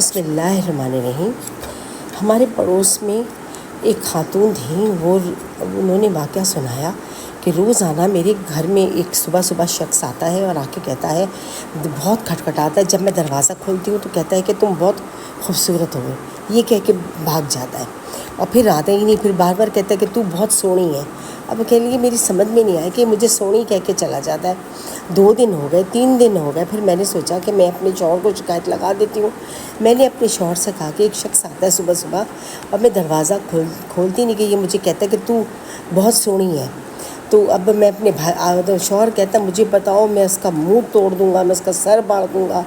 بسم اللہ الرحمن الرحیم۔ ہمارے پڑوس میں ایک خاتون تھیں، انہوں نے واقعہ سنایا کہ روزانہ میرے گھر میں ایک صبح شخص آتا ہے اور آ کے کہتا ہے، بہت کھٹکھٹاتا ہے، جب میں دروازہ کھولتی ہوں تو کہتا ہے کہ تم بہت خوبصورت ہو، یہ کہہ کے بھاگ جاتا ہے اور پھر آتا ہی نہیں، پھر بار بار کہتا ہے کہ تو بہت سونی ہے۔ اب کہہ لیے میری سمجھ میں نہیں آیا کہ مجھے سونی کہہ کے چلا جاتا ہے۔ 2 دن ہو گئے، 3 دن ہو گئے، پھر میں نے سوچا کہ میں اپنے شوہر کو شکایت لگا دیتی ہوں۔ میں نے اپنے شوہر سے کہا کہ ایک شخص آتا ہے صبح اور میں دروازہ کھولتی نہیں کہ یہ مجھے کہتا ہے کہ تو بہت سونی ہے۔ تو اب میں اپنے شوہر کہتا ہے مجھے بتاؤ، میں اس کا منہ توڑ دوں گا، میں اس کا سر باڑ دوں گا،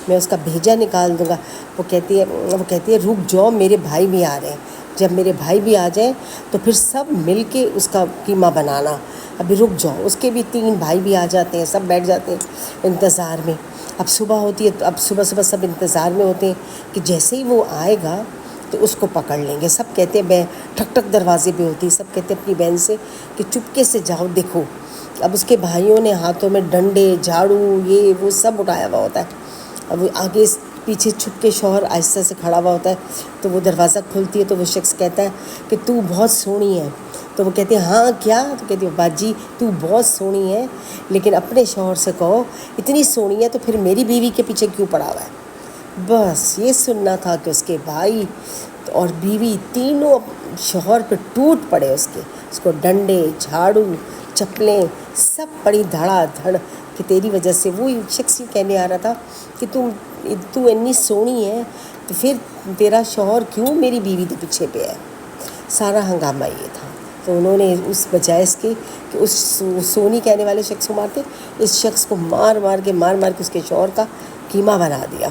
میں اس کا بھیجا نکال دوں گا۔ وہ کہتی ہے رک جاؤ، میرے بھائی بھی آ رہے ہیں، جب میرے بھائی بھی آ جائیں تو پھر سب مل کے اس کا قیمہ بنانا، ابھی رک جاؤ۔ اس کے بھی 3 بھائی بھی آ جاتے ہیں، سب بیٹھ جاتے ہیں انتظار میں۔ اب صبح ہوتی ہے تو اب صبح سب انتظار میں ہوتے ہیں کہ جیسے ہی وہ آئے گا تو اس کو پکڑ لیں گے۔ سب کہتے ہیں ٹھک ٹھک دروازے پہ ہوتی ہے، سب کہتے ہیں اپنی بہن سے کہ چپکے سے جاؤ دیکھو۔ اب اس کے بھائیوں نے ہاتھوں میں ڈنڈے، جھاڑو، یہ وہ سب اٹھایا ہوا ہوتا ہے۔ اب وہ آگے پیچھے چھپ کے شوہر آہستہ سے کھڑا ہوا ہوتا ہے، تو وہ دروازہ کھولتی ہے تو وہ شخص کہتا ہے کہ تو بہت سونی ہے۔ تو وہ کہتے ہیں ہاں کیا؟ تو کہتی ہے باجی تو بہت سونی ہے، لیکن اپنے شوہر سے کہو اتنی سونی ہے تو پھر میری بیوی کے پیچھے کیوں پڑا ہوا ہے۔ بس یہ سننا تھا کہ اس کے بھائی اور بیوی تینوں شوہر پہ ٹوٹ پڑے، اس کو ڈنڈے، جھاڑو، چپلیں سب پڑی دھڑا دھڑ کہ تیری وجہ سے۔ وہ شخص یہ کہنے آ رہا تھا کہ تو اتنی سونی ہے تو پھر تیرا شوہر کیوں میری بیوی کے پیچھے پہ ہے۔ سارا ہنگامہ یہ تھا۔ تو انہوں نے اس بجائے اس کے کہ اس سونی کہنے والے شخص کو مارتے، اس شخص کو مار مار کے اس کے شوہر کا قیمہ بنا دیا۔